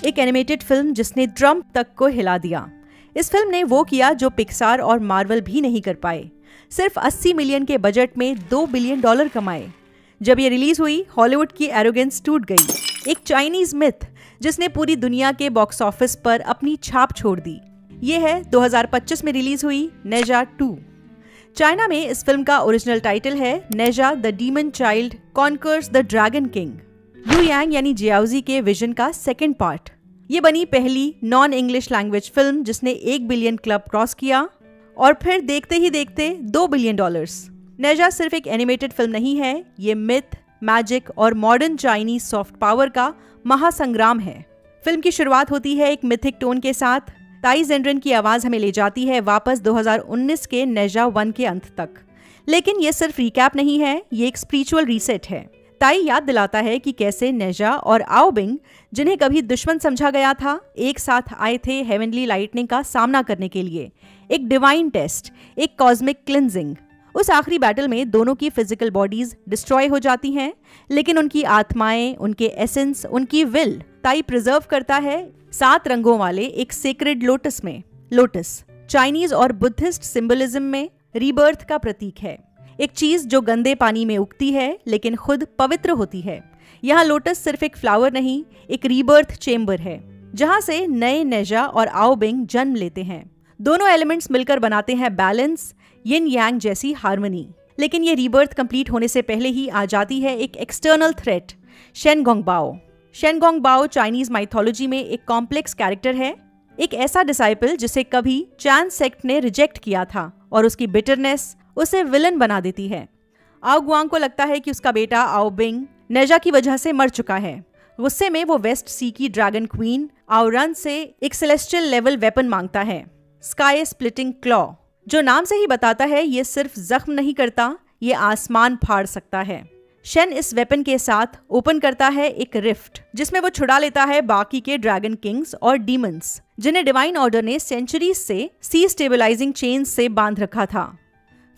एक animated film जिसने Trump तक को हिला दिया। इस फिल्म ने वो किया जो पिक्सार और मार्वल भी नहीं कर पाए। सिर्फ 80 मिलियन के बजट में $2 बिलियन कमाए। जब ये रिलीज हुई, हॉलीवुड की एरोगेंस टूट गई। एक चाइनीज मिथ जिसने पूरी दुनिया के बॉक्स ऑफिस पर अपनी छाप छोड़ दी। ये है 2025 में रिलीज हुई नेजा 2। चाइना में इस फिल्म का ओरिजिनल टाइटल है Nezha the demon child conquers the dragon king. Yu Yang यानी जियाओजी के विजन का सेकंड पार्ट। ये बनी पहली नॉन इंग्लिश लैंग्वेज फिल्म जिसने 1 बिलियन क्लब क्रॉस किया और फिर देखते ही देखते $2 बिलियन। नेजा सिर्फ एक एनिमेटेड फिल्म नहीं है, ये मिथ, मैजिक और मॉडर्न चाइनीज सॉफ्ट पावर का महासंग्राम है। फिल्म की शुरुआत होती है एक मिथिक टोन के साथ। ताई जेंड्रन की आवाज हमें ले जाती है वापस 2019 के नेजा 1 के अंत तक। लेकिन ये सिर्फ रिकैप नहीं है, ये एक स्पिरिचुअल रीसेट है। ताई याद दिलाता है कि कैसे नेजा और आओ बिंग, जिन्हें कभी दुश्मन समझा गया था, एक साथ आए थे हेवनली लाइटनिंग का सामना करने के लिए। एक डिवाइन टेस्ट, एक कॉस्मिक क्लिंजिंग। उस आखिरी बैटल में दोनों की फिजिकल बॉडीज डिस्ट्रॉय हो जाती हैं, लेकिन उनकी आत्माएं, उनके एसेंस, उनकी विल ताई प्रिजर्व करता है 7 रंगों वाले एक सेक्रेड लोटस में। लोटस चाइनीज और बुद्धिस्ट सिंबलिज्म में रीबर्थ का प्रतीक है। एक चीज जो गंदे पानी में उगती है लेकिन खुद पवित्र होती है। यहाँ लोटस सिर्फ एक फ्लावर नहीं, एक रीबर्थ चेम्बर है जहाँ से नए नेजा और आओ बिंग जन्म लेते हैं। दोनों एलिमेंट्स मिलकर बनाते हैं बैलेंस, यिन यांग जैसी हार्मनी। लेकिन ये रीबर्थ कंप्लीट होने से पहले ही आ जाती है एक external threat, Shen Gongbao. Shen Gongbao Chinese mythology में एक कॉम्प्लेक्स कैरेक्टर है, एक ऐसा डिसाइपल जिसे कभी चान सेक्ट ने रिजेक्ट किया था और उसकी बिटरनेस उसे विलन बना देती है। आओ गुआंग को लगता है कि उसका बेटा आओ बिंग नेजा की वजह से मर चुका है। गुस्से में वो वेस्ट सी की ड्रैगन क्वीन आओ रन से एक सेलेस्टियल लेवल वेपन मांगता है, स्काई स्प्लिटिंग क्लॉ, जो नाम से ही बताता है ये सिर्फ जख्म नहीं करता, ये आसमान फाड़ सकता है। शेन इस वेपन के साथ ओपन करता है एक रिफ्ट जिसमें वो छुड़ा लेता है बाकी के ड्रैगन किंग्स और डीमंस, जिन्हें डिवाइन ऑर्डर ने सेंचुरीज से सी स्टेबलाइजिंग चेन से बांध रखा था।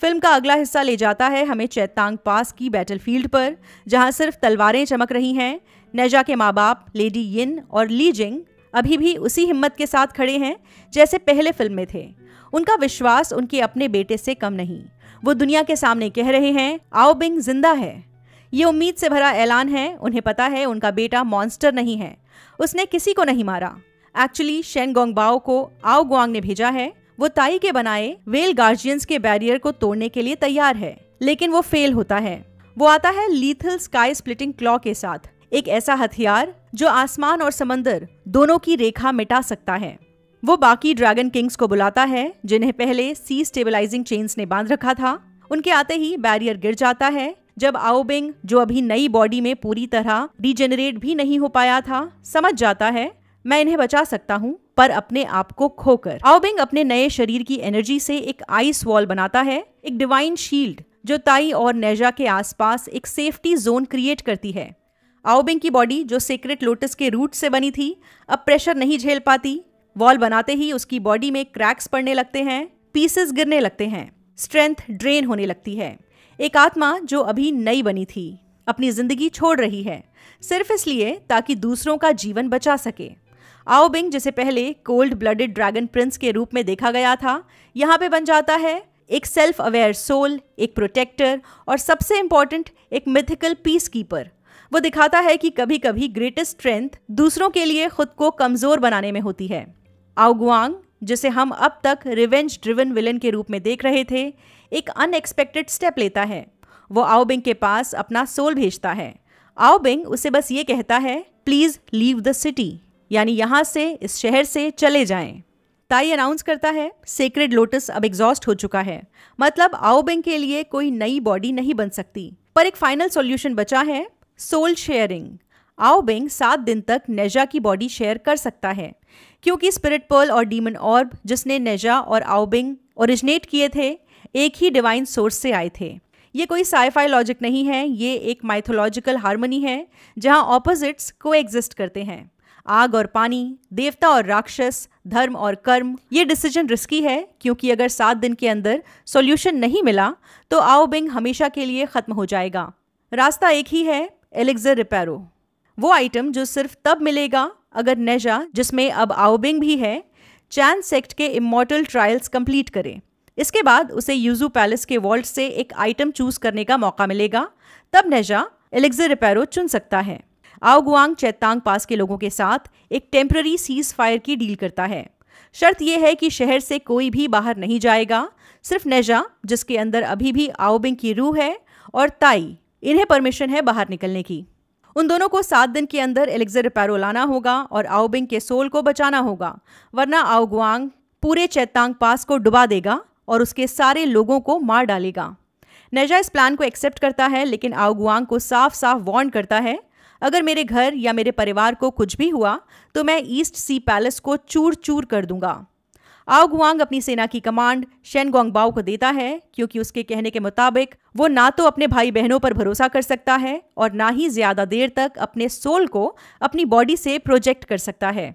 फिल्म का अगला हिस्सा ले जाता है हमें चैतांग पास की बैटलफील्ड पर, जहां सिर्फ तलवारें चमक रही हैं। नेजा के माँ बाप लेडी यिन और ली जिंग अभी भी उसी हिम्मत के साथ खड़े हैं जैसे पहले फिल्म में थे। उनका विश्वास उनके अपने बेटे से कम नहीं। वो दुनिया के सामने कह रहे हैं आओ बिंग जिंदा है। ये उम्मीद से भरा ऐलान है। उन्हें पता है उनका बेटा मॉन्स्टर नहीं है, उसने किसी को नहीं मारा। एक्चुअली शेन गोंगबाओ को आओ गुआंग ने भेजा है। वो ताई के बनाए वेल गार्जियंस के बैरियर को तोड़ने के लिए तैयार है, लेकिन वो फेल होता है। वो आता है लीथल स्काई स्प्लिटिंग क्लॉ के साथ, एक ऐसा हथियार जो आसमान और समंदर दोनों की रेखा मिटा सकता है। वो बाकी ड्रैगन किंग्स को बुलाता है जिन्हें पहले सी स्टेबलाइजिंग चेन्स ने बांध रखा था। उनके आते ही बैरियर गिर जाता है। जब आओ बिंग, जो अभी नई बॉडी में पूरी तरह डिजेनरेट भी नहीं हो पाया था, समझ जाता है मैं इन्हें बचा सकता हूँ, पर अपने आप को खोकर। आओ बिंग अपने नए शरीर की एनर्जी से एक आइस वॉल बनाता है, एक डिवाइन शील्ड जो ताई और नेजा के आसपास एक सेफ्टी जोन क्रिएट करती है। आओ बिंग की बॉडी, जो सीक्रेट लोटस के रूट से बनी थी, अब प्रेशर नहीं झेल पाती। वॉल बनाते ही उसकी बॉडी में क्रैक्स पड़ने लगते हैं, पीसेस गिरने लगते हैं, स्ट्रेंथ ड्रेन होने लगती है। एक आत्मा जो अभी नई बनी थी अपनी जिंदगी छोड़ रही है, सिर्फ इसलिए ताकि दूसरों का जीवन बचा सके। आओ बिंग, जिसे पहले कोल्ड ब्लडेड ड्रैगन प्रिंस के रूप में देखा गया था, यहाँ पे बन जाता है एक सेल्फ अवेयर सोल, एक प्रोटेक्टर और सबसे इंपॉर्टेंट एक मिथिकल पीस कीपर। वो दिखाता है कि कभी कभी ग्रेटेस्ट स्ट्रेंथ दूसरों के लिए खुद को कमजोर बनाने में होती है। आओ गुआंग, जिसे हम अब तक रिवेंज ड्रिवन विलन के रूप में देख रहे थे, एक अनएक्सपेक्टेड स्टेप लेता है। वो आओ बिंग के पास अपना सोल भेजता है। आओ बिंग उसे बस ये कहता है, प्लीज लीव द सिटी, यानी यहाँ से, इस शहर से चले जाएं। ताई अनाउंस करता है सेक्रेड लोटस अब एग्जॉस्ट हो चुका है, मतलब आओ बिंग के लिए कोई नई बॉडी नहीं बन सकती। पर एक फाइनल सॉल्यूशन बचा है, सोल शेयरिंग। आओ बिंग 7 दिन तक नेजा की बॉडी शेयर कर सकता है, क्योंकि स्पिरिट पर्ल और डीमन ऑर्ब जिसने नेजा और आओ बिंग ओरिजिनेट किए थे, एक ही डिवाइन सोर्स से आए थे। ये कोई साइफाई लॉजिक नहीं है, ये एक माइथोलॉजिकल हार्मनी है जहां ऑपोजिट्स को एग्जिस्ट करते हैं। आग और पानी, देवता और राक्षस, धर्म और कर्म। ये डिसीजन रिस्की है क्योंकि अगर 7 दिन के अंदर सॉल्यूशन नहीं मिला तो आओ बिंग हमेशा के लिए खत्म हो जाएगा। रास्ता एक ही है, एलिक्सर रिपेरो, वो आइटम जो सिर्फ तब मिलेगा अगर नेजा, जिसमें अब आओबिंग भी है, चैन सेक्ट के इमॉर्टल ट्रायल्स कंप्लीट करे। इसके बाद उसे यूजू पैलेस के वॉल्ट से एक आइटम चूज करने का मौका मिलेगा। तब नेजा एलिक्सर रिपेरो चुन सकता है। आओ गुआंग चेतांग पास के लोगों के साथ एक टेम्पररी सीज फायर की डील करता है। शर्त यह है कि शहर से कोई भी बाहर नहीं जाएगा, सिर्फ नेजा, जिसके अंदर अभी भी आओबिंग की रूह है, और ताई, इन्हें परमिशन है बाहर निकलने की। उन दोनों को 7 दिन के अंदर एलिक्सर रिपेरो लाना होगा और आओबिंग के सोल को बचाना होगा, वरना आओ गुआंग पूरे चेतांग पास को डुबा देगा और उसके सारे लोगों को मार डालेगा। नेजा इस प्लान को एक्सेप्ट करता है, लेकिन आओ गुआंग को साफ साफ वार्न करता है, अगर मेरे घर या मेरे परिवार को कुछ भी हुआ तो मैं ईस्ट सी पैलेस को चूर चूर कर दूंगा। आओ गुआंग अपनी सेना की कमांड शेन गोंगबाओ को देता है, क्योंकि उसके कहने के मुताबिक वो ना तो अपने भाई बहनों पर भरोसा कर सकता है और ना ही ज्यादा देर तक अपने सोल को अपनी बॉडी से प्रोजेक्ट कर सकता है।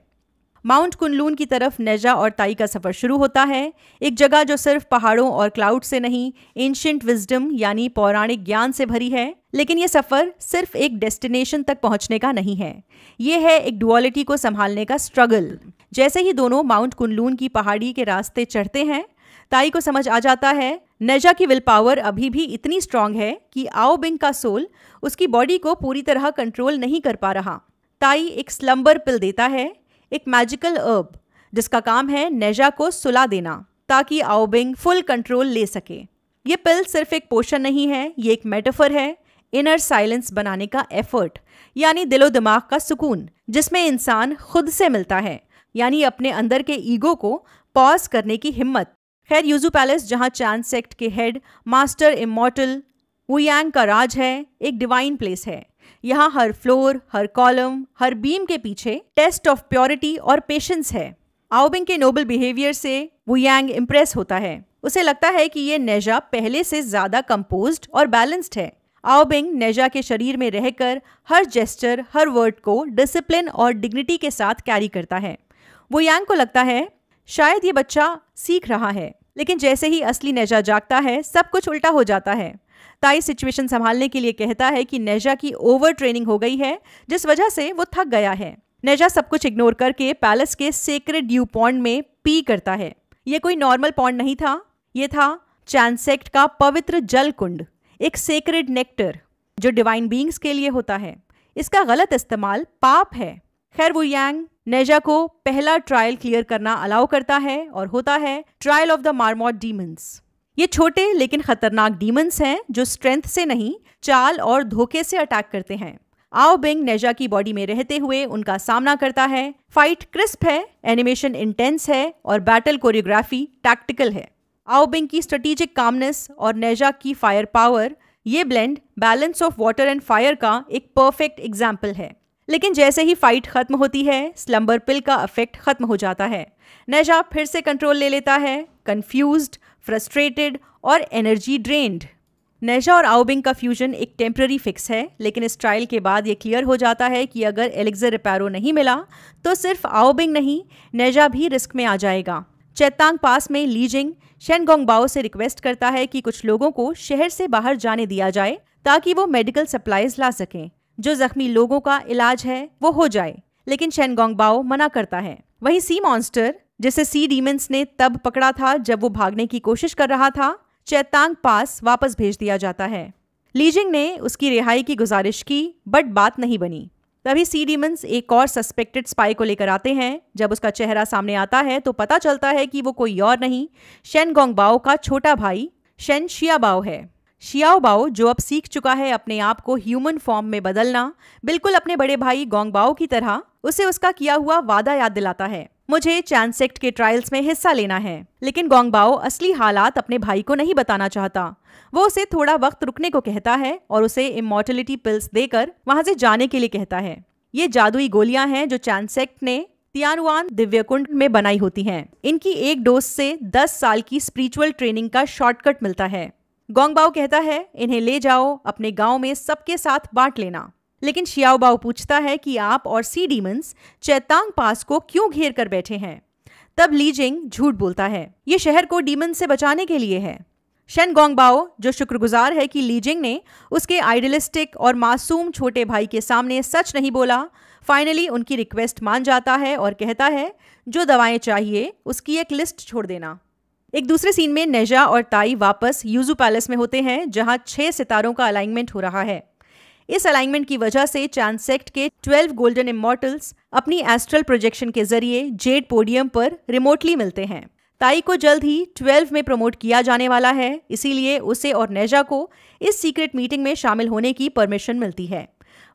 माउंट कुनलून की तरफ नेजा और ताई का सफर शुरू होता है, एक जगह जो सिर्फ पहाड़ों और क्लाउड से नहीं, एंशिएंट विजडम यानी पौराणिक ज्ञान से भरी है। लेकिन ये सफर सिर्फ एक डेस्टिनेशन तक पहुंचने का नहीं है, ये है एक डुअलिटी को संभालने का स्ट्रगल। जैसे ही दोनों माउंट कुनलून की पहाड़ी के रास्ते चढ़ते हैं, ताई को समझ आ जाता है नेजा की विल पावर अभी भी इतनी स्ट्रांग है कि आओबिंग का सोल उसकी बॉडी को पूरी तरह कंट्रोल नहीं कर पा रहा। ताई एक स्लम्बर पिल देता है, एक मैजिकल अर्ब, जिसका काम है नेजा को सुला देना ताकि आओबिंग फुल कंट्रोल ले सके। ये पिल सिर्फ एक पोशन नहीं है, ये एक मेटाफर है इनर साइलेंस बनाने का एफर्ट, यानी दिलो दिमाग का सुकून, जिसमें इंसान खुद से मिलता है, यानी अपने अंदर के ईगो को पॉज करने की हिम्मत। खैर, यूजू पैलेस, जहां चैन सेक्ट के हेड मास्टर इमॉर्टल वुयांग का राज है, एक डिवाइन प्लेस है। यहाँ हर फ्लोर, हर कॉलम, हर बीम के पीछे टेस्ट ऑफ प्योरिटी और पेशेंस है। आओबिंग के नोबल बिहेवियर से वुयांग इम्प्रेस होता है। उसे लगता है कि ये नेजा पहले से ज्यादा कंपोज्ड और बैलेंस्ड है। आओबिंग नेजा के शरीर में रहकर हर जेस्चर, हर वर्ड को डिसिप्लिन और डिग्निटी के साथ कैरी करता है। वुयांग को लगता है शायद ये बच्चा सीख रहा है, लेकिन जैसे ही असली नेजा जागता है, सब कुछ उल्टा हो जाता है। ताई सिचुएशन संभालने के लिए कहता है कि नेजा की ओवर ट्रेनिंग हो गई है, जिस वजह से वो थक गया है। नेजा सब कुछ इग्नोर करके पैलेस के सेक्रेड ड्यू पॉन्ड में पी करता है। ये कोई नॉर्मल पॉन्ड नहीं था, ये था चैन सेक्ट का पवित्र जल कुंड, एक सेक्रेड नेक्टर जो डिवाइन बीइंग्स के लिए होता है। इसका गलत इस्तेमाल पाप है। खैर, वुयांग नेजा को पहला ट्रायल क्लियर करना अलाउ करता है और होता है trial of the marmot demons. ये छोटे लेकिन खतरनाक डीमंस हैं जो स्ट्रेंथ से नहीं, चाल और धोखे से अटैक करते हैं। आओबिंग नेजा की बॉडी में रहते हुए उनका सामना करता है। फाइट क्रिस्प है, एनिमेशन इंटेंस है और बैटल कोरियोग्राफी टैक्टिकल है। आओबिंग की स्ट्रेटेजिक कामनेस और नेजा की फायर पावर, ये blend balance of water and fire का एक परफेक्ट एग्जाम्पल है। लेकिन जैसे ही फाइट खत्म होती है, स्लम्बर पिल का इफेक्ट खत्म हो जाता है। नेजा फिर से कंट्रोल ले लेता है, कंफ्यूज्ड, फ्रस्ट्रेटेड और एनर्जी ड्रेन्ड। नेजा और आओबिंग का फ्यूजन एक टेम्पररी फिक्स है, लेकिन इस ट्रायल के बाद ये क्लियर हो जाता है कि अगर एलिक्सर रिपेरो नहीं मिला तो सिर्फ आओबिंग नहीं, नेजा भी रिस्क में आ जाएगा। चेतांग पास में लीजिंग शेन गोंगबाओ से रिक्वेस्ट करता है कि कुछ लोगों को शहर से बाहर जाने दिया जाए ताकि वो मेडिकल सप्लाईज ला सकें। जो जख्मी लोगों का इलाज है वो हो जाए, लेकिन शेन गोंगबाओ मना करता है। वहीं सी मॉन्स्टर, जिसे सी डीमंस ने तब पकड़ा था जब वो भागने की कोशिश कर रहा था, चेतांग पास वापस भेज दिया जाता है। लीजिंग ने उसकी रिहाई की गुजारिश की, बट बात नहीं बनी। तभी सी डीमंस एक और सस्पेक्टेड स्पाई को लेकर आते हैं। जब उसका चेहरा सामने आता है तो पता चलता है कि वो कोई और नहीं, शेन गोंगबाओ का छोटा भाई शेन शियाबाओ है। शियाओबाओ, जो अब सीख चुका है अपने आप को ह्यूमन फॉर्म में बदलना, बिल्कुल अपने बड़े भाई गोंगबाओ की तरह उसे उसका किया हुआ वादा याद दिलाता है, मुझे चैन सेक्ट के ट्रायल्स में हिस्सा लेना है। लेकिन गोंगबाओ असली हालात अपने भाई को नहीं बताना चाहता। वो उसे थोड़ा वक्त रुकने को कहता है और उसे इमॉर्टलिटी पिल्स देकर वहां से जाने के लिए कहता है। ये जादुई गोलियां हैं जो चैन सेक्ट ने तियानुआन दिव्यकुंड में बनाई होती हैं। इनकी एक डोज से 10 साल की स्पिरिचुअल ट्रेनिंग का शॉर्टकट मिलता है। गोंगबाओ कहता है, इन्हें ले जाओ, अपने गांव में सबके साथ बांट लेना। लेकिन शियाओबाओ पूछता है कि आप और सी डीमंस चेतांग पास को क्यों घेर कर बैठे हैं। तब लीजिंग झूठ बोलता है, ये शहर को डीमन से बचाने के लिए है। शेन गोंगबाओ, जो शुक्रगुजार है कि लीजिंग ने उसके आइडियलिस्टिक और मासूम छोटे भाई के सामने सच नहीं बोला, फाइनली उनकी रिक्वेस्ट मान जाता है और कहता है जो दवाएं चाहिए उसकी एक लिस्ट छोड़ देना। एक दूसरे सीन में नेजा और ताई वापस यूजू पैलेस में होते हैं, जहां 6 सितारों का अलाइनमेंट हो रहा है। इस अलाइनमेंट की वजह से चांद सेक्ट के 12 गोल्डन इमॉर्टल्स अपनी एस्ट्रल प्रोजेक्शन के जरिए जेड पोडियम पर रिमोटली मिलते हैं। ताई को जल्द ही 12 में प्रमोट किया जाने वाला है, इसीलिए उसे और नेजा को इस सीक्रेट मीटिंग में शामिल होने की परमिशन मिलती है।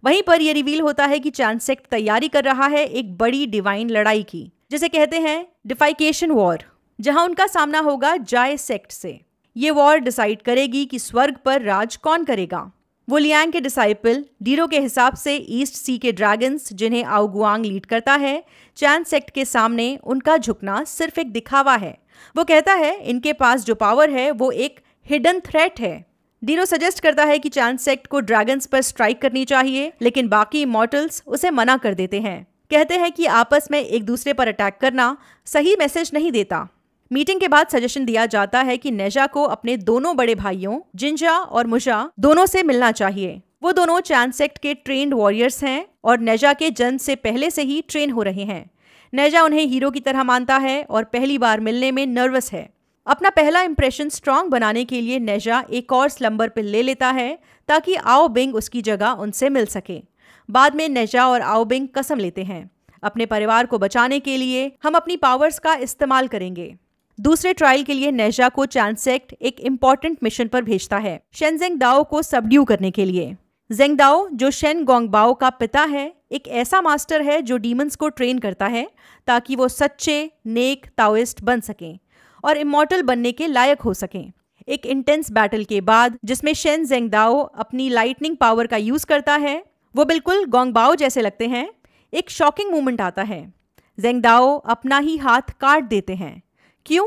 वहीं पर यह रिवील होता है कि चांद सेक्ट तैयारी कर रहा है एक बड़ी डिवाइन लड़ाई की, जिसे कहते हैं डिफाइकेशन वॉर, जहां उनका सामना होगा जाय सेक्ट से। ये वॉर डिसाइड करेगी कि स्वर्ग पर राज कौन करेगा। वो लियांग के डिसाइपल डीरो के हिसाब से ईस्ट सी के ड्रैगन्स, जिन्हें आओ गुआंग लीड करता है, चांद सेक्ट के सामने उनका झुकना सिर्फ एक दिखावा है। वो कहता है इनके पास जो पावर है वो एक हिडन थ्रेट है। डीरो सजेस्ट करता है कि चांद सेक्ट को ड्रैगन्स पर स्ट्राइक करनी चाहिए, लेकिन बाकी इमॉर्टल्स उसे मना कर देते हैं। कहते हैं कि आपस में एक दूसरे पर अटैक करना सही मैसेज नहीं देता। मीटिंग के बाद सजेशन दिया जाता है कि नेजा को अपने दोनों बड़े भाइयों जिंजा और मुशा दोनों से मिलना चाहिए। वो दोनों चांद सेक्ट के ट्रेन्ड वॉरियर्स हैं और नेजा के जन्म से पहले से ही ट्रेन हो रहे हैं। नेजा उन्हें हीरो की तरह मानता है और पहली बार मिलने में नर्वस है। अपना पहला इंप्रेशन स्ट्रांग बनाने के लिए नेजा एक और स्लम्बर पिल ले लेता है ताकि आओ बिंग उसकी जगह उनसे मिल सके। बाद में नेजा और आओ बिंग कसम लेते हैं, अपने परिवार को बचाने के लिए हम अपनी पावर्स का इस्तेमाल करेंगे। दूसरे ट्रायल के लिए नेजा को चांद सेक्ट एक इम्पॉर्टेंट मिशन पर भेजता है, शेन ज़ेंगदाओ को सबड्यू करने के लिए। ज़ेंगदाओ, जो शेन गोंगबाओ का पिता है, एक ऐसा मास्टर है जो डीमंस को ट्रेन करता है ताकि वो सच्चे नेक ताओइस्ट बन सकें और इमॉर्टल बनने के लायक हो सकें। एक इंटेंस बैटल के बाद, जिसमें शेन ज़ेंगदाओ अपनी लाइटनिंग पावर का यूज करता है, वो बिल्कुल गोंगबाओ जैसे लगते हैं, एक शॉकिंग मोमेंट आता है। ज़ेंगदाओ अपना ही हाथ काट देते हैं। क्यों?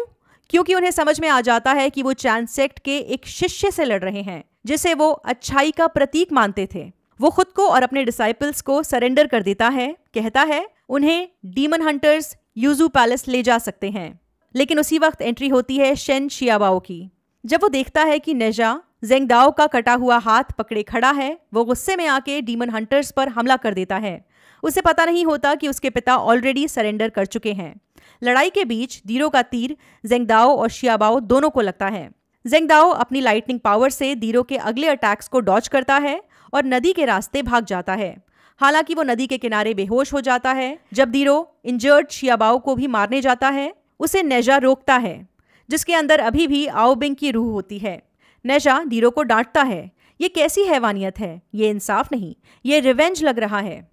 क्योंकि उन्हें समझ में आ जाता है कि वो चांद सेक्ट के एक शिष्य से लड़ रहे हैं, जिसे वो अच्छाई का प्रतीक मानते थे। वो खुद को और अपने डिसाइपल्स को सरेंडर कर देता है, कहता है उन्हें डीमन हंटर्स यूजू पैलेस ले जा सकते हैं। लेकिन उसी वक्त एंट्री होती है शेन शियाबाओ की। जब वो देखता है कि नेजा ज़ेंगदाओ का कटा हुआ हाथ पकड़े खड़ा है, वो गुस्से में आके डीमन हंटर्स पर हमला कर देता है। उसे पता नहीं होता कि उसके पिता ऑलरेडी सरेंडर कर चुके हैं। लड़ाई के बीच दीरो का तीर ज़ेंगदाओ और शियाबाओ दोनों को लगता है। ज़ेंगदाओ अपनी लाइटनिंग पावर से दीरो के अगले अटैक्स को डॉज करता है और नदी के रास्ते भाग जाता है। हालांकि वो नदी के किनारे बेहोश हो जाता है। जब दीरो इंजर्ड शियाबाओ को भी मारने जाता है, उसे नेजा रोकता है, जिसके अंदर अभी भी आओ बिंग की रूह होती है। नेजा दीरो को डांटता है, ये कैसी हैवानियत है, ये इंसाफ नहीं, ये रिवेंज लग रहा है।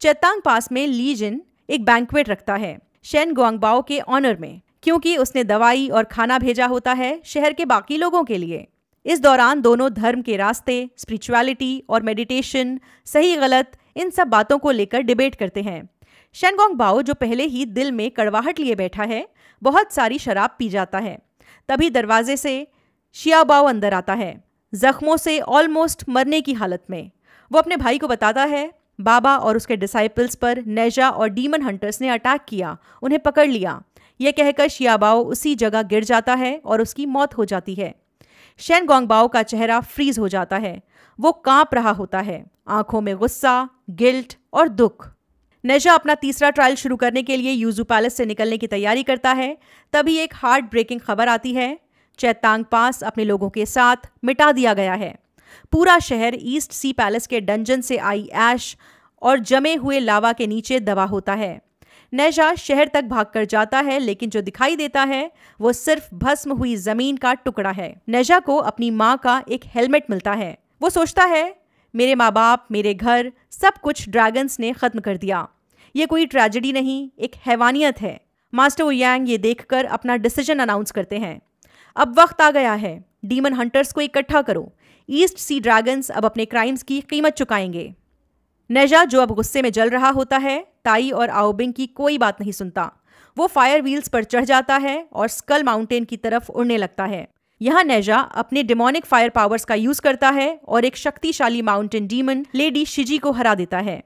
चेतांग पास में ली जिन एक बैंक्वेट रखता है शेन गोंगबाओ के ऑनर में, क्योंकि उसने दवाई और खाना भेजा होता है शहर के बाकी लोगों के लिए। इस दौरान दोनों धर्म के रास्ते, स्पिरिचुअलिटी और मेडिटेशन, सही गलत, इन सब बातों को लेकर डिबेट करते हैं। शेन गोंगबाओ, जो पहले ही दिल में कड़वाहट लिए बैठा है, बहुत सारी शराब पी जाता है। तभी दरवाजे से शियाबाओ अंदर आता है, जख्मों से ऑलमोस्ट मरने की हालत में। वो अपने भाई को बताता है बाबा और उसके डिसाइपल्स पर नेजा और डीमन हंटर्स ने अटैक किया, उन्हें पकड़ लिया। यह कहकर शियाबाओ उसी जगह गिर जाता है और उसकी मौत हो जाती है। शेन गोंगबाओ का चेहरा फ्रीज हो जाता है, वो कांप रहा होता है, आंखों में गुस्सा, गिल्ट और दुख। नेजा अपना तीसरा ट्रायल शुरू करने के लिए यूजू पैलेस से निकलने की तैयारी करता है। तभी एक हार्ट ब्रेकिंग खबर आती है, चेतांग पास अपने लोगों के साथ मिटा दिया गया है। पूरा शहर ईस्ट सी पैलेस के डंजन से आई ऐश और जमे हुए लावा के नीचे दबा होता है। नेजा शहर तक भागकर जाता है, लेकिन जो दिखाई देता है वो सिर्फ भस्म हुई जमीन का टुकड़ा है। नेजा को अपनी माँ का एक हेलमेट मिलता है। वो सोचता है मेरे माँ बाप, मेरे घर, सब कुछ ड्रैगन्स ने खत्म कर दिया। ये कोई ट्रेजेडी नहीं, एक हैवानियत है। मास्टर वू यांग ये देखकर अपना डिसीजन अनाउंस करते हैं, अब वक्त आ गया है, डीमन हंटर्स को इकट्ठा करो। ईस्ट सी ड्रैगन्स अब अपने क्राइम्स की कीमत चुकाएंगे। नेजा, जो अब गुस्से में जल रहा होता है, ताई और आओ बिंग की कोई बात नहीं सुनता। वो फायर व्हील्स पर चढ़ जाता है और स्कल माउंटेन की तरफ उड़ने लगता है। यहाँ नेजा अपने डिमोनिक फायर पावर्स का यूज करता है और एक शक्तिशाली माउंटेन डीमन लेडी शिजी को हरा देता है।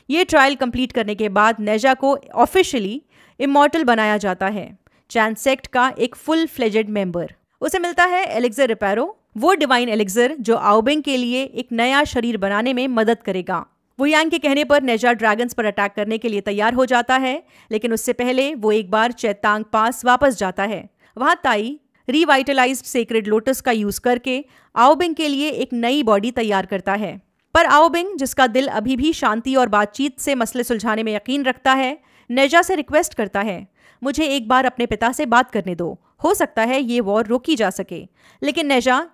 ये ट्रायल कंप्लीट करने के बाद नेजा को ऑफिशियली इमॉर्टल बनाया जाता है, चांद सेक्ट का एक फुल फ्लेजेड मेंबर। उसे मिलता है एलिक्सर रिपेरो, वो डिवाइन एलिक्सर जो आओ बिंग के लिए एक नया शरीर बनाने में मदद करेगा। वू यांग के कहने पर नेजा ड्रैगन्स पर अटैक करने के लिए तैयार हो जाता है, लेकिन उससे पहले वो एक बार चेतांग पास वापस जाता है। वहां ताई रिवाइटलाइज्ड सेक्रेड लोटस का यूज करके आओबिंग के लिए एक नई बॉडी तैयार करता है। पर आओबिंग, जिसका दिल अभी भी शांति और बातचीत से मसले सुलझाने में यकीन रखता है, नेजा से रिक्वेस्ट करता है, मुझे एक बार अपने पिता से बात करने दो, हो सकता है ये वॉर रोकी जा सके। लेकिन नेजा,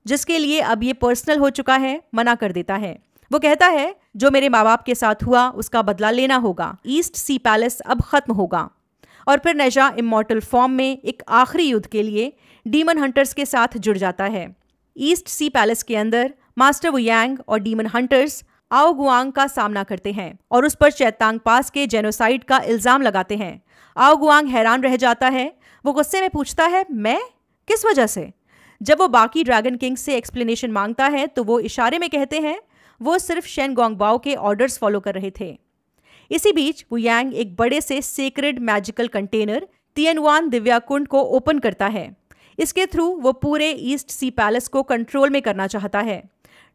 जिसके लिए अब ये पर्सनल हो चुका है, मना कर देता है। वो कहता है, जो मेरे माँ बाप के साथ हुआ उसका बदला लेना होगा, ईस्ट सी पैलेस अब खत्म होगा। और फिर नेजा इमॉर्टल फॉर्म में एक आखिरी युद्ध के लिए डीमन हंटर्स के साथ जुड़ जाता है। ईस्ट सी पैलेस के अंदर मास्टर वू यांग और डीमन हंटर्स आओ गुआंग का सामना करते हैं और उस पर चेतांग पास के जेनोसाइड का इल्जाम लगाते हैं। आओ गुआंग हैरान रह जाता है। वो गुस्से में पूछता है, मैं? किस वजह से? जब वो बाकी ड्रैगन किंग्स से एक्सप्लेनेशन मांगता है तो वो इशारे में कहते हैं वो सिर्फ शेन गोंगबाओ के ऑर्डर्स फॉलो कर रहे थे। इसी बीच वू यांग एक बड़े से सेक्रेड मैजिकल कंटेनर तियनवान दिव्या कुंड को ओपन करता है। इसके थ्रू वो पूरे ईस्ट सी पैलेस को कंट्रोल में करना चाहता है।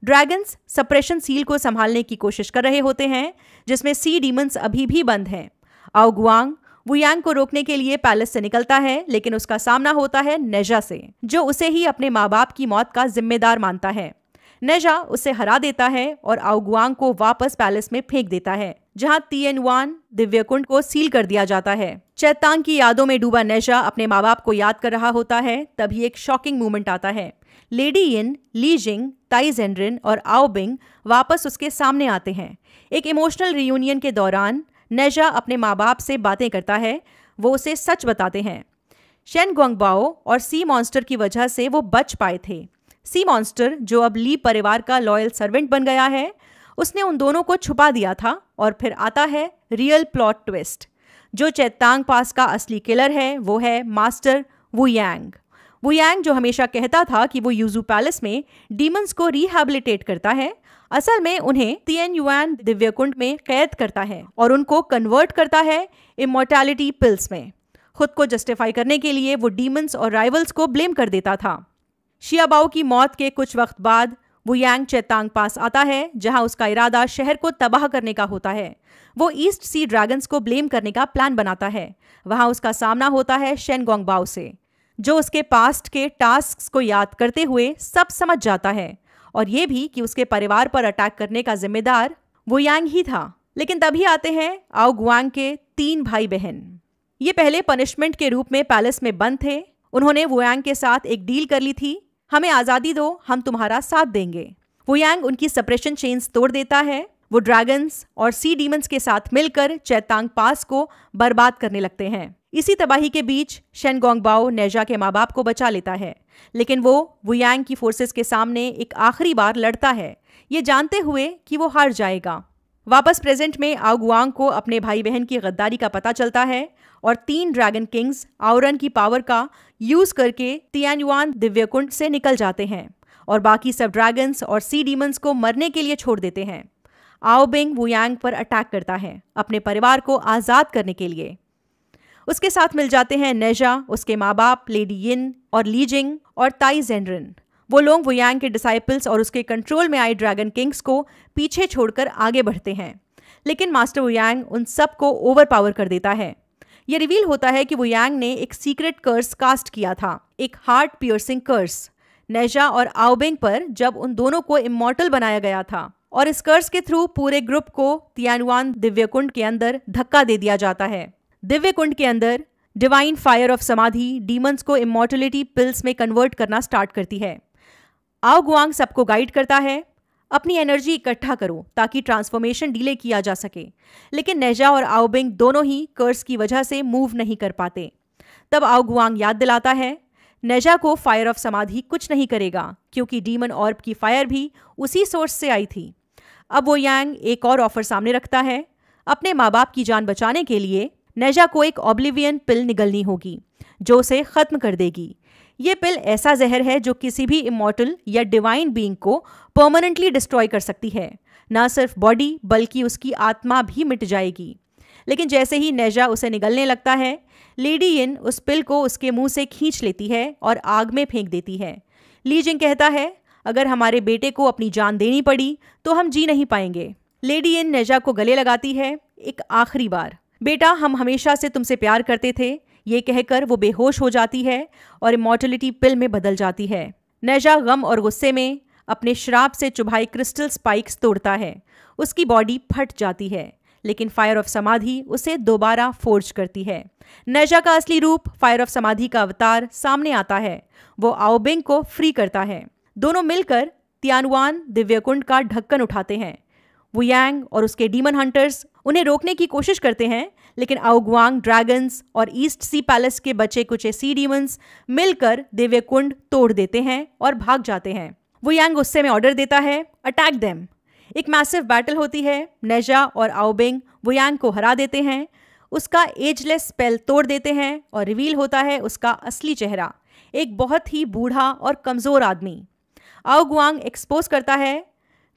ड्रैगन्स सप्रेशन सील को संभालने की कोशिश कर रहे होते हैं, जिसमें सी डीमंस अभी भी बंद हैं। आओ गुआंग वू यांग को रोकने के लिए पैलेस से निकलता है, लेकिन उसका सामना होता है नेजा से, जो उसे ही अपने माँ बाप की मौत का जिम्मेदार मानता है। नेजा उसे हरा देता है और आओ गुआंग को वापस पैलेस में फेंक देता है, जहां तियनवान दिव्यकुंड को सील कर दिया जाता है। चेतांग की यादों में डूबा नेजा अपने माँ बाप को याद कर रहा होता है। तभी एक शॉकिंग मोमेंट आता है। लेडी यिन, ली जिंग, ताई जेनरिन और आओ बिंग वापस उसके सामने आते हैं। एक इमोशनल रियूनियन के दौरान नेजा अपने माँ बाप से बातें करता है। वो उसे सच बताते हैं। शेन गोंगबाओ और सी मॉन्स्टर की वजह से वो बच पाए थे। सी मॉन्स्टर, जो अब ली परिवार का लॉयल सर्वेंट बन गया है, उसने उन दोनों को छुपा दिया था। और फिर आता है रियल प्लॉट ट्विस्ट। जो चेतांग पास का असली किलर है वो है मास्टर वू यांग। वू यांग, जो हमेशा कहता था कि वो यूजू पैलेस में डीमंस को रिहैबिलिटेट करता है, असल में उन्हें तियनयुआन दिव्यकुंड में कैद करता है और उनको कन्वर्ट करता है इमॉर्टैलिटी पिल्स में। खुद को जस्टिफाई करने के लिए वो डीमंस और राइवल्स को ब्लेम कर देता था। शियाबाओ की मौत के कुछ वक्त बाद वू यांग चेतांग पास आता है, जहां उसका इरादा शहर को तबाह करने का होता है। वो ईस्ट सी ड्रैगन्स को ब्लेम करने का प्लान बनाता है। वहां उसका सामना होता है शेन गोंगबाओ से, जो उसके पास्ट के टास्क्स को याद करते हुए सब समझ जाता है, और ये भी कि उसके परिवार पर अटैक करने का जिम्मेदार वू यांग ही था। लेकिन तभी आते हैं आओ गुआंग के 3 भाई बहन। ये पहले पनिशमेंट के रूप में पैलेस में बंद थे। उन्होंने वू यांग के साथ एक डील कर ली थी, हमें आज़ादी दो, हम तुम्हारा साथ देंगे। वू यांग उनकी सप्रेशन चेन्स तोड़ देता है। वो ड्रैगन्स और सी डीमंस के साथ मिलकर चेतांग पास को बर्बाद करने लगते हैं। इसी तबाही के बीच शेन गोंगबाओ नेजा के माँ बाप को बचा लेता है, लेकिन वो वू यांग की फोर्सेस के सामने एक आखिरी बार लड़ता है, ये जानते हुए कि वो हार जाएगा। वापस प्रेजेंट में आओ गुआंग को अपने भाई बहन की गद्दारी का पता चलता है और 3 ड्रैगन किंग्स आओरन की पावर का यूज करके तियनयुआन दिव्यकुंड से निकल जाते हैं और बाकी सब ड्रैगन्स और सी डीमंस को मरने के लिए छोड़ देते हैं। आओ बिंग वू यांग पर अटैक करता है अपने परिवार को आज़ाद करने के लिए। उसके साथ मिल जाते हैं नेजा, उसके माँ बाप लेडी यिन और ली जिंग और ताई जेनरिन। वो लोग वू यांग के डिसाइपल्स और उसके कंट्रोल में आए ड्रैगन किंग्स को पीछे छोड़कर आगे बढ़ते हैं, लेकिन मास्टर वू यांग उन सब को ओवर पावर कर देता है। ये रिवील होता है कि वू यांग ने एक सीक्रेट कर्स कास्ट किया था, एक हार्ट पियर्सिंग कर्स, नेजा और आओ बिंग पर, जब उन दोनों को इमॉर्टल बनाया गया था। और इस कर्स के थ्रू पूरे ग्रुप को तियनयुआन दिव्यकुंड के अंदर धक्का दे दिया जाता है। दिव्यकुंड के अंदर डिवाइन फायर ऑफ समाधि डीमंस को इमॉर्टलिटी पिल्स में कन्वर्ट करना स्टार्ट करती है। आओ गुआंग सबको गाइड करता है, अपनी एनर्जी इकट्ठा करो ताकि ट्रांसफॉर्मेशन डिले किया जा सके, लेकिन नेजा और आओ बिंग दोनों ही कर्स की वजह से मूव नहीं कर पाते। तब आओ गुआंग याद दिलाता है नेजा को फायर ऑफ समाधि कुछ नहीं करेगा, क्योंकि डीमन ऑर्ब की फायर भी उसी सोर्स से आई थी। अब वो यांग एक और ऑफर सामने रखता है। अपने माँ बाप की जान बचाने के लिए नेजा को एक ऑब्लिवियन पिल निगलनी होगी जो उसे खत्म कर देगी। ये पिल ऐसा जहर है जो किसी भी इमॉर्टल या डिवाइन बीइंग को परमानेंटली डिस्ट्रॉय कर सकती है। ना सिर्फ बॉडी बल्कि उसकी आत्मा भी मिट जाएगी। लेकिन जैसे ही नेजा उसे निगलने लगता है, लेडी यिन उस पिल को उसके मुंह से खींच लेती है और आग में फेंक देती है। ली जिंग कहता है, अगर हमारे बेटे को अपनी जान देनी पड़ी तो हम जी नहीं पाएंगे। लेडी इन नेजा को गले लगाती है एक आखिरी बार। बेटा, हम हमेशा से तुमसे प्यार करते थे, ये कहकर वो बेहोश हो जाती है और इमॉर्टलिटी पिल में बदल जाती है। नेजा गम और गुस्से में अपने शराब से चुभाई क्रिस्टल स्पाइक्स तोड़ता है। उसकी बॉडी फट जाती है, लेकिन फायर ऑफ समाधि उसे दोबारा फोर्ज करती है। नेजा का असली रूप, फायर ऑफ समाधि का अवतार, सामने आता है। वो आओबिंग को फ्री करता है। दोनों मिलकर तियानुआन दिव्यकुंड का ढक्कन उठाते हैं। वुयांग और उसके डीमन हंटर्स उन्हें रोकने की कोशिश करते हैं, लेकिन आओगुआंग ड्रैगन्स और ईस्ट सी पैलेस के बचे कुछ सी डीमंस मिलकर दिव्यकुंड तोड़ देते हैं और भाग जाते हैं। वुयांग गुस्से में ऑर्डर देता है, अटैक देम। एक मैसिव बैटल होती है। नेजा और आओबिंग वुयांग को हरा देते हैं, उसका एजलेस स्पेल तोड़ देते हैं और रिवील होता है उसका असली चेहरा, एक बहुत ही बूढ़ा और कमज़ोर आदमी। आओगुआंग एक्सपोज करता है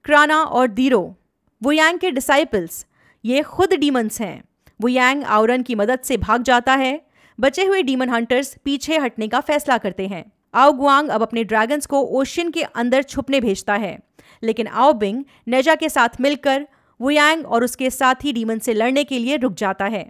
क्राना और दीरो, वुयांग के डिसाइपल्स। ये खुद डीमंस हैं। वुयांग आउरन की मदद से भाग जाता है। बचे हुए डीमन हंटर्स पीछे हटने का फैसला करते हैं। आओगुआंग अब अपने ड्रैगन्स को ओशियन के अंदर छुपने भेजता है, लेकिन आओबिंग नेजा के साथ मिलकर वुयांग और उसके साथी डीमन से लड़ने के लिए रुक जाता है।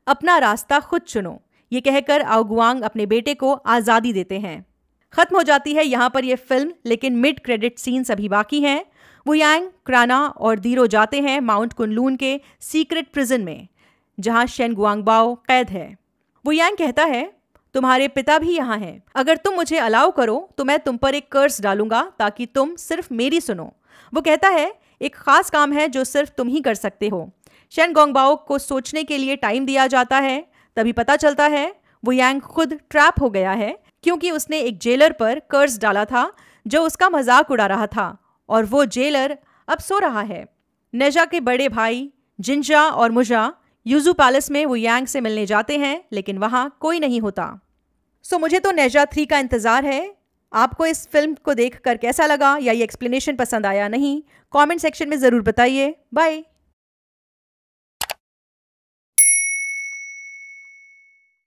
अपना रास्ता खुद चुनो, ये कहकर आओगुआंग अपने बेटे को आज़ादी देते हैं। खत्म हो जाती है यहाँ पर यह फिल्म, लेकिन मिड क्रेडिट सीन्स अभी बाकी हैं। वुयांग, क्राना और दीरो जाते हैं माउंट कुनलून के सीक्रेट प्रिजन में, जहाँ शेन गुआंगबाओ कैद है। वुयांग कहता है, तुम्हारे पिता भी यहाँ हैं। अगर तुम मुझे अलाउ करो तो मैं तुम पर एक कर्स डालूंगा ताकि तुम सिर्फ मेरी सुनो। वो कहता है, एक खास काम है जो सिर्फ तुम ही कर सकते हो। शेन गुआंगबाओ को सोचने के लिए टाइम दिया जाता है। तभी पता चलता है वुयांग खुद ट्रैप हो गया है, क्योंकि उसने एक जेलर पर कर्स डाला था जो उसका मजाक उड़ा रहा था, और वो जेलर अब सो रहा है। नेजा के बड़े भाई जिंजा और मुजा यूजू पैलेस में वुयांग से मिलने जाते हैं, लेकिन वहाँ कोई नहीं होता। मुझे तो नेजा 3 का इंतज़ार है। आपको इस फिल्म को देखकर कैसा लगा, या ये एक्सप्लेनेशन पसंद आया नहीं, कमेंट सेक्शन में ज़रूर बताइए। बाय।